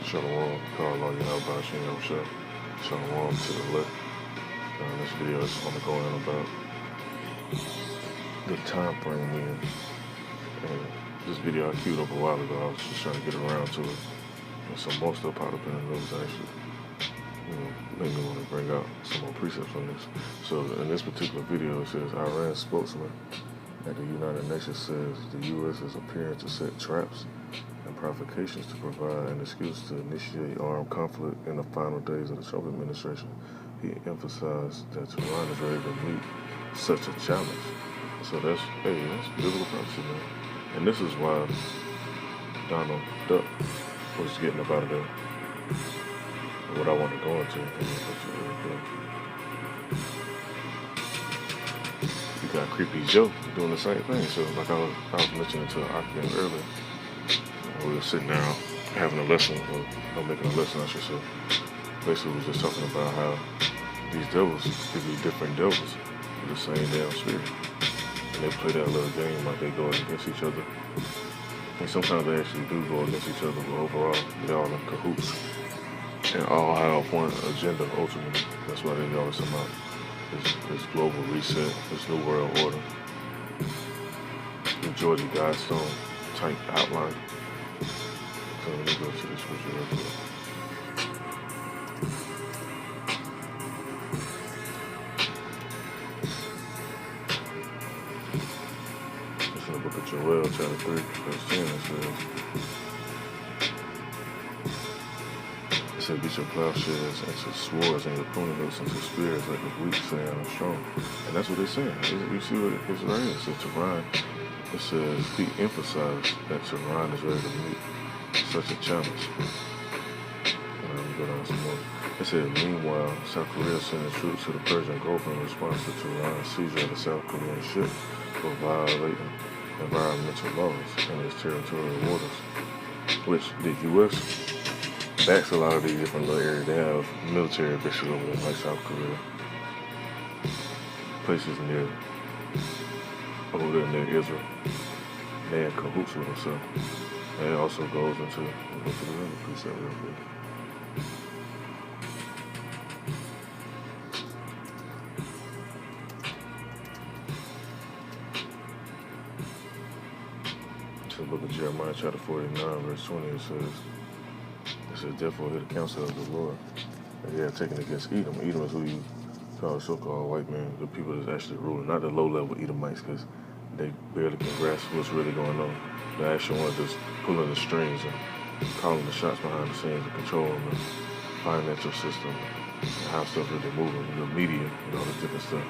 Shalom, Carl, you know about Shalom to the left. In this video, I just want to go in about the time frame when. And this video I queued up a while ago. I was just trying to get around to it. And some more stuff popped up in the news actually. Made me want to bring out some more precepts on this. So in this particular video, it says Iran spokesman at the United Nations says the U.S. is appearing to set traps and provocations to provide an excuse to initiate armed conflict in the final days of the Trump administration. He emphasized that Iran is ready to meet such a challenge. So that's biblical prophecy, man. And this is why Donald Duck was getting up out of there. What I want to go into. You got Creepy Joe doing the same thing. So like I was mentioning to Akim earlier, we were sitting down having a lesson, or making a lesson I should say. Basically we was just talking about how these devils could be different devils with the same damn spirit. And they play that little game like they go against each other. And sometimes they actually do go against each other, but overall they're all in cahoots. And all have one agenda ultimately. That's why they always come out this global reset, this new world order, the Georgia Guidestone type outline. So let me go to the scripture real quick. It's in the book of Joel, chapter 3, verse 10, it said, beat your plowshares into swords and your pruning hooks into spears like the weak saying I'm strong. And that's what they're saying. You see what it's right here. It says Tehran. It says he emphasized that Tehran is ready to meet such a challenge. And let me go down some more. It said, meanwhile, South Korea sending troops to the Persian Gulf in response to Tehran's seizure of the South Korean ship for violating environmental laws in its territorial waters, which the U.S. backs a lot of these different little areas. They have military bases over there, like South Korea. Places over there near Israel. They have cahoots with them, so and it also goes into, we'll go to the other precept real quick. To the book of Jeremiah, chapter 49, verse 20, it says, therefore hear the counsel of the Lord. And they are taken against Edom. Edom is who you call so-called white men, the people that's actually ruling, not the low-level Edomites, because they barely can grasp what's really going on. The actual ones that's pulling the strings and calling the shots behind the scenes and controlling the financial system and how stuff really moving, the media and all this different stuff.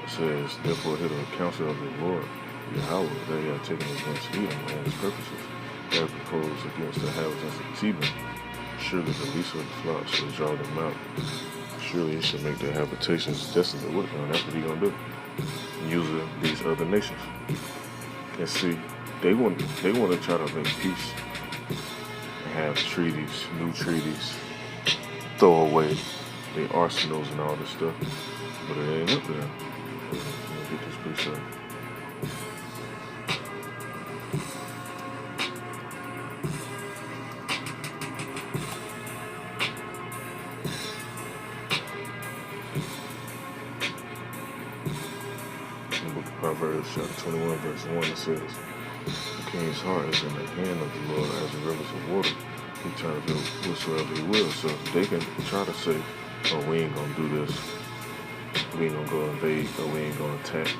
It says, therefore hear the counsel of the Lord, Yahweh, they are taken against Edom and his purposes. They are proposed against the inhabitants of Teman. Surely the least of the flock shall draw them out. Surely he shall make their habitations desolate with them. And that's what he's going to do. Using these other nations. And see, they want to try to make peace and have treaties, new treaties, throw away their arsenals and all this stuff. But it ain't up to them. Let me get this precept. Proverbs chapter 21, verse 1, it says, the king's heart is in the hand of the Lord as the rivers of water. He turns it whatsoever he will. So they can try to say, oh, we ain't going to do this. We ain't going to go invade, or we ain't going to attack.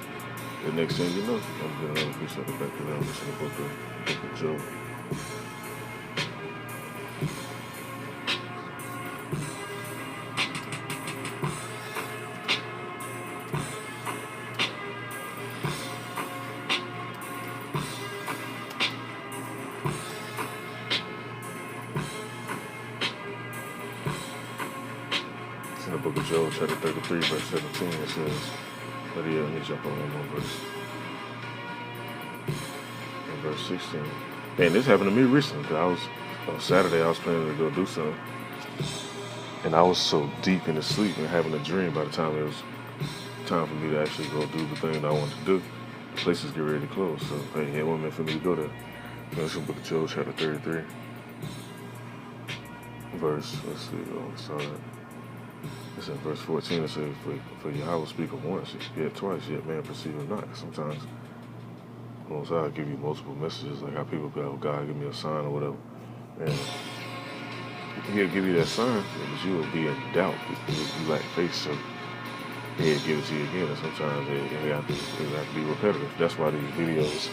The next thing you know, I'm getting another piece of it back to them. It's in the book of Job. In the book of Job, chapter 33, verse 17, it says, let me jump on one more verse. In verse 16. Man, this happened to me recently. On Saturday, I was planning to go do something. And I was so deep into sleep and having a dream by the time it was time for me to actually go do the thing that I wanted to do. The places get ready to close. So, hey, it wasn't meant for me to go there. This is the book of Job, chapter 33. verse, let's see, it's in verse 14. It says, for Yahweh speaketh once, yet twice, yet man perceiveth not. Sometimes Most High give you multiple messages, like how people be like, oh, God, give me a sign or whatever. And he'll give you that sign, but you will be in doubt. You lack faith, so he'll give it to you again. And sometimes it have to be repetitive. That's why these videos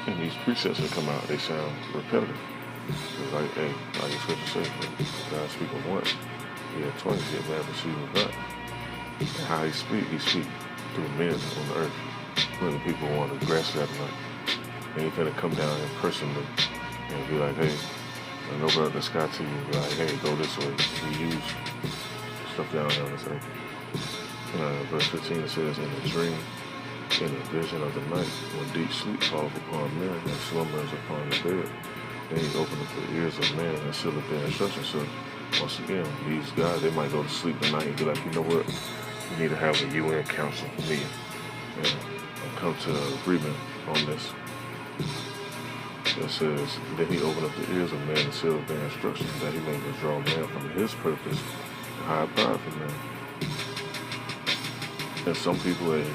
and these presets that come out, they sound repetitive. It's like, hey, like the scripture says, God speaking once, yeah, twice, yet man perceiveth not. And how he speak through men on the earth, whether people want to grasp that or not. And he's gonna come down in personally and be like, hey, and go up the sky to you and be like, hey, go this way. We use stuff down here on this earth. Verse 15 it says, in a dream, in a vision of the night, when deep sleep falleth upon men and slumbers upon the bed, then he opened up the ears of men and sealed up their instruction. So once again, these guys, they might go to sleep tonight and be like, you know what, we need to have a UN council meeting and come to an agreement on this. It says, then he opened up the ears of men and sealed up their instructions, that he may withdraw man from his purpose and hide pride from man. And some people, like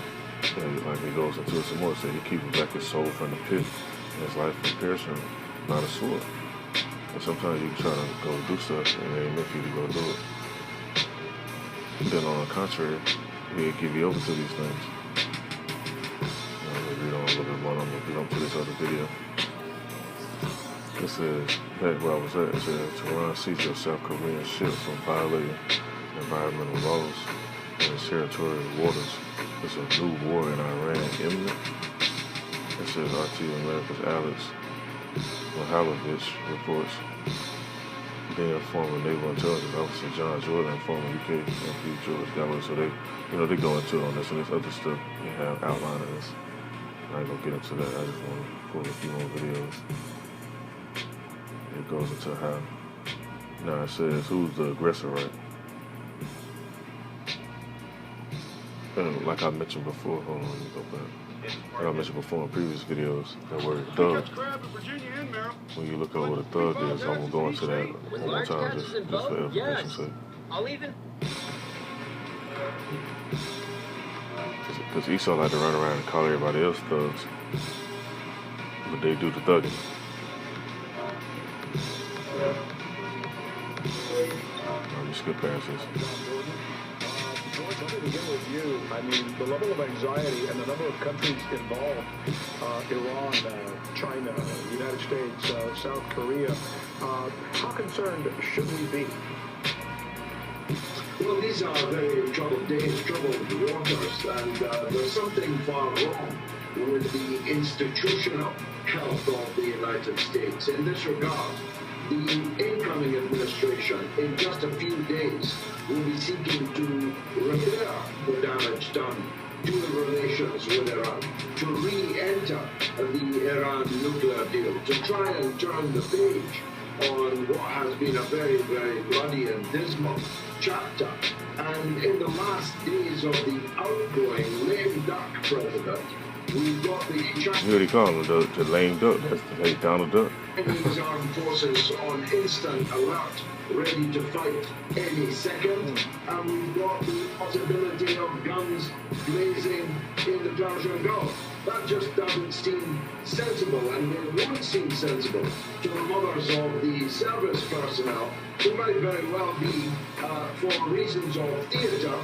it goes into it some more, say he keeps back his soul from the pit and his life from perishing, not a sword. And sometimes you try to go do stuff and it ain't meant for you to go do it. Then on the contrary, he'll give you over to these things. I'm going to read on a little bit more. I'm going to get on to this other video. It says, back where I was at, it says, Tehran seized your South Korean ship from violating environmental laws in its territorial waters. It's a new war in Iran imminent. It says RT America's Alex Mihalovich reports. Then former Naval Intelligence Officer John Jordan and former UK MP George Galloway. So they go into it on this and this other stuff they have outlined in this. I ain't gonna get into that. I just want to pull a few more videos. It goes into how. Now it says who's the aggressor, right? And like I mentioned before, hold on, let me go back. Like I mentioned before in previous videos, that word thug. When you look at what a thug is, I'm gonna go into that one more time just for edification's sake. I'll even. Because Esau like to run around and call everybody else thugs, but they do the thugging. Let me skip past this. George, let me begin with you. I mean, the level of anxiety and the number of countries involved, Iran, China, United States, South Korea, how concerned should we be? Well, these are very troubled days, troubled waters, and there's something far wrong with the institutional health of the United States. In this regard, the incoming administration, in just a few days, will be seeking to repair the damage done to the relations with Iran, to re-enter the Iran nuclear deal, to try and turn the page on what has been a very, very bloody and dismal chapter. And in the last days of the outgoing lame duck president, we've got the Chinese. You already call him the lame duck. That's the late Donald Duck. Armed forces on instant alert, ready to fight any second. And we've got the possibility of guns blazing in the Persian Gulf. That just doesn't seem sensible, and it won't seem sensible to the mothers of the service personnel who might very well be, for reasons of theatre,